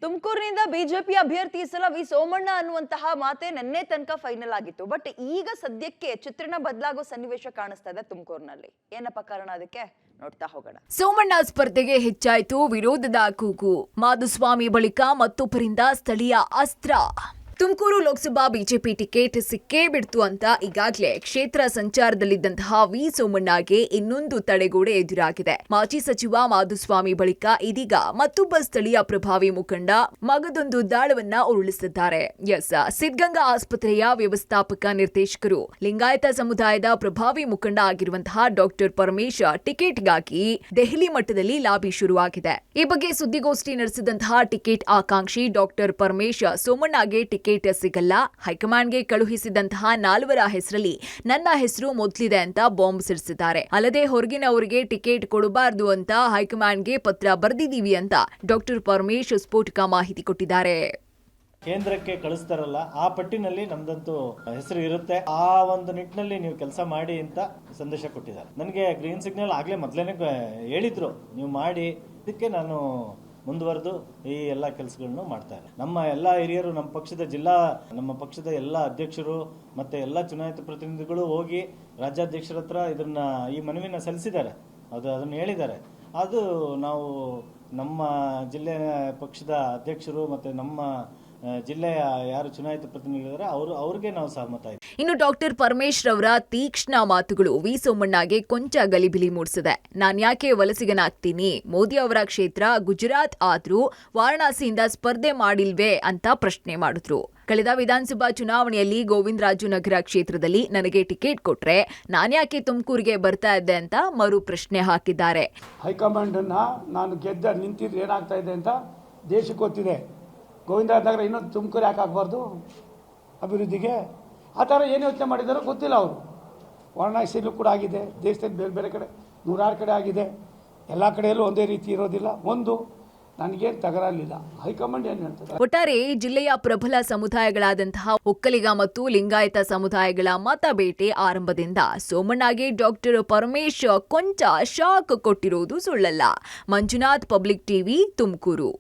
ತುಮಕೂರಿನಿಂದ BJP ಅಭ್ಯರ್ಥಿ ಈ ಸಲ ವಿ ಸೋಮಣ್ಣ ಅನ್ನುವಂತಹ ಮಾತೆ ನೆನ್ನೆ ತನಕ ಫೈನಲ್ ಆಗಿತ್ತು. ಬಟ್ ಈಗ ಸದ್ಯಕ್ಕೆ ಚಿತ್ರಣ ಬದಲಾಗೋ ಸನ್ನಿವೇಶ ಕಾಣಿಸ್ತಾ ಇದೆ ತುಮಕೂರಿನಲ್ಲಿ. ಏನಪ್ಪ ಕಾರಣ ಅದಕ್ಕೆ ನೋಡ್ತಾ ಹೋಗೋಣ. ಸೋಮಣ್ಣ ಸ್ಪರ್ಧೆಗೆ ಹೆಚ್ಚಾಯಿತು ವಿರೋಧದ ಕೂಗು. ಮಾಧುಸ್ವಾಮಿ ಬಳಿಕ ಮತ್ತೊಬ್ಬರಿಂದ ಸ್ಥಳೀಯ ಅಸ್ತ್ರ. ತುಮಕೂರು ಲೋಕಸಭಾ ಬಿಜೆಪಿ ಟಿಕೆಟ್ ಸಿಕ್ಕೇ ಬಿಡ್ತು ಅಂತ ಈಗಾಗಲೇ ಕ್ಷೇತ್ರ ಸಂಚಾರದಲ್ಲಿದ್ದಂತಹ ವಿ ಸೋಮಣ್ಣಗೆ ಇನ್ನೊಂದು ತಡೆಗೋಡೆ ಎದುರಾಗಿದೆ. ಮಾಜಿ ಸಚಿವ ಮಾಧುಸ್ವಾಮಿ ಬಳಿಕ ಇದೀಗ ಮತ್ತೊಬ್ಬ ಸ್ಥಳೀಯ ಪ್ರಭಾವಿ ಮುಖಂಡ ಮಗದೊಂದು ದಾಳವನ್ನ ಉರುಳಿಸಿದ್ದಾರೆ. ಸಿದ್ಧಗಂಗಾ ಆಸ್ಪತ್ರೆಯ ವ್ಯವಸ್ಥಾಪಕ ನಿರ್ದೇಶಕರು ಲಿಂಗಾಯತ ಸಮುದಾಯದ ಪ್ರಭಾವಿ ಮುಖಂಡ ಆಗಿರುವಂತಹ ಡಾಕ್ಟರ್ ಪರಮೇಶ್ ಟಿಕೆಟ್ಗಾಗಿ ದೆಹಲಿ ಮಟ್ಟದಲ್ಲಿ ಲಾಬಿ ಶುರುವಾಗಿದೆ. ಈ ಬಗ್ಗೆ ಸುದ್ದಿಗೋಷ್ಠಿ ನಡೆಸಿದಂತಹ ಟಿಕೆಟ್ ಆಕಾಂಕ್ಷಿ ಡಾಕ್ಟರ್ ಪರಮೇಶ್ ಸೋಮಣ್ಣಗೆ ಟಿಕೆಟ್ ಸಿಗಲ್ಲ, ಹೈಕಮಾಂಡ್ಗೆ ಕಳುಹಿಸಿದಂತಹ 4 ಹೆಸರಲ್ಲಿ ನನ್ನ ಹೆಸರು ಮೊದಲಿದೆ ಅಂತ ಬಾಂಬ್ ಸಿಡಿಸಿದ್ದಾರೆ. ಅಲ್ಲದೆ ಹೊರಗಿನವರಿಗೆ ಟಿಕೆಟ್ ಕೊಡಬಾರದು ಅಂತ ಹೈಕಮಾಂಡ್ಗೆ ಪತ್ರ ಬರೆದಿದ್ದೀವಿ ಅಂತ ಡಾಕ್ಟರ್ ಪರಮೇಶ್ ಸ್ಫೋಟಕ ಮಾಹಿತಿ ಕೊಟ್ಟಿದ್ದಾರೆ. ಕೇಂದ್ರಕ್ಕೆ ಕಳಿಸ್ತಾರಲ್ಲ ಆ ಪಟ್ಟಿನಲ್ಲಿ ನಮ್ದಂತೂ ಹೆಸರು ಇರುತ್ತೆ. ಆ ಒಂದು ನಿಟ್ಟಿನಲ್ಲಿ ನೀವು ಕೆಲಸ ಮಾಡಿ ಅಂತ ಸಂದೇಶ ಕೊಟ್ಟಿದ್ದಾರೆ. ನನಗೆ ಗ್ರೀನ್ ಸಿಗ್ನಲ್ ಆಗ್ಲೇ ಮೊದಲೇನೆ ಹೇಳಿದ್ರು, ನೀವು ಮಾಡಿ. ಇದಕ್ಕೆ ನಾನು ಮುಂದುವರೆದು ಈ ಎಲ್ಲ ಕೆಲಸಗಳನ್ನು ಮಾಡ್ತಾರೆ. ನಮ್ಮ ಎಲ್ಲ ಹಿರಿಯರು, ನಮ್ಮ ಪಕ್ಷದ ಎಲ್ಲ ಅಧ್ಯಕ್ಷರು ಮತ್ತೆ ಎಲ್ಲ ಚುನಾಯಿತ ಪ್ರತಿನಿಧಿಗಳು ಹೋಗಿ ರಾಜ್ಯಾಧ್ಯಕ್ಷರ ಹತ್ರ ಈ ಮನವಿನ ಸಲ್ಲಿಸಿದ್ದಾರೆ. ಅದನ್ನು ಹೇಳಿದ್ದಾರೆ. ಅದು ನಾವು ನಮ್ಮ ಜಿಲ್ಲೆಯ ಪಕ್ಷದ ಅಧ್ಯಕ್ಷರು ಮತ್ತೆ ನಮ್ಮ ಜಿಲ್ಲೆಯ ಯಾರು ಚುನಾಯಿತ ಪ್ರತಿನಿಧಿಗಳಿದ್ದಾರೆ ಅವ್ರಿಗೆ ನಾವು ಸಹಮತ ಆಯ್ತು. ಇನ್ನು ಡಾಕ್ಟರ್ ಪರಮೇಶ್ ರವರ ತೀಕ್ಷ್ಣ ಮಾತುಗಳು ವಿ ಸೋಮಣ್ಣಗೆ ಕೊಂಚ ಗಲಿಬಿಲಿ ಮೂಡಿಸಿದೆ. ನಾನ್ಯಾಕೆ ವಲಸಿಗನಾಗ್ತೀನಿ? ಮೋದಿ ಅವರ ಕ್ಷೇತ್ರ ಗುಜರಾತ್ ಆದ್ರೂ ವಾರಣಾಸಿಯಿಂದ ಸ್ಪರ್ಧೆ ಮಾಡಿಲ್ವೇ ಅಂತ ಪ್ರಶ್ನೆ ಮಾಡಿದ್ರು. ಕಳೆದ ವಿಧಾನಸಭಾ ಚುನಾವಣೆಯಲ್ಲಿ ಗೋವಿಂದರಾಜನಗರ ಕ್ಷೇತ್ರದಲ್ಲಿ ನನಗೆ ಟಿಕೆಟ್ ಕೊಟ್ರೆ ನಾನ್ಯಾಕೆ ತುಮಕೂರಿಗೆ ಬರ್ತಾ ಇದ್ದೆ ಅಂತ ಮರು ಪ್ರಶ್ನೆ ಹಾಕಿದ್ದಾರೆ. ಹೈಕಮಾಂಡ್ ನಾನು ಗೆದ್ದ ನಿಂತಿದ್ರೆ ಏನಾಗ್ತಾ ಇದೆ ಅಂತ ದೇಶಕ್ಕೆ ಗೊತ್ತಿದೆ. ಗೋವಿಂದರಾಜನಗರ ಇನ್ನೊಂದು ತುಮಕೂರು ಯಾಕೆ ಆಗಬಾರ್ದು ಅಭಿವೃದ್ಧಿಗೆ? ಆ ಥರ ಏನು ಯೋಚನೆ ಮಾಡಿದಾರೋ ಗೊತ್ತಿಲ್ಲ ಅವರು. ವಾರಣಾಸಿಯಲ್ಲೂ ಕೂಡ ಆಗಿದೆ, ದೇಶದಲ್ಲಿ ಬೇರೆ ಬೇರೆ ಕಡೆ 100 ಕಡೆ ಆಗಿದೆ. ಎಲ್ಲ ಕಡೆಯಲ್ಲೂ ಒಂದೇ ರೀತಿ ಇರೋದಿಲ್ಲ. ನನಗೇನು ತಗರಲಿಲ್ಲ. ಹೈಕಮಾಂಡ್ ಏನು ಹೇಳ್ತದೆ? ಒಟ್ಟಾರೆ ಜಿಲ್ಲೆಯ ಪ್ರಬಲ ಸಮುದಾಯಗಳಾದಂತಹ ಒಕ್ಕಲಿಗ ಮತ್ತು ಲಿಂಗಾಯತ ಸಮುದಾಯಗಳ ಮತ ಬೇಟೆ ಆರಂಭದಿಂದ ಸೋಮಣ್ಣಗೆ ಡಾಕ್ಟರ್ ಪರಮೇಶ್ ಕೊಂಚ ಶಾಕ್ ಕೊಟ್ಟಿರೋದು ಸುಳ್ಳಲ್ಲ. Manjunath, public TV, Tumakuru.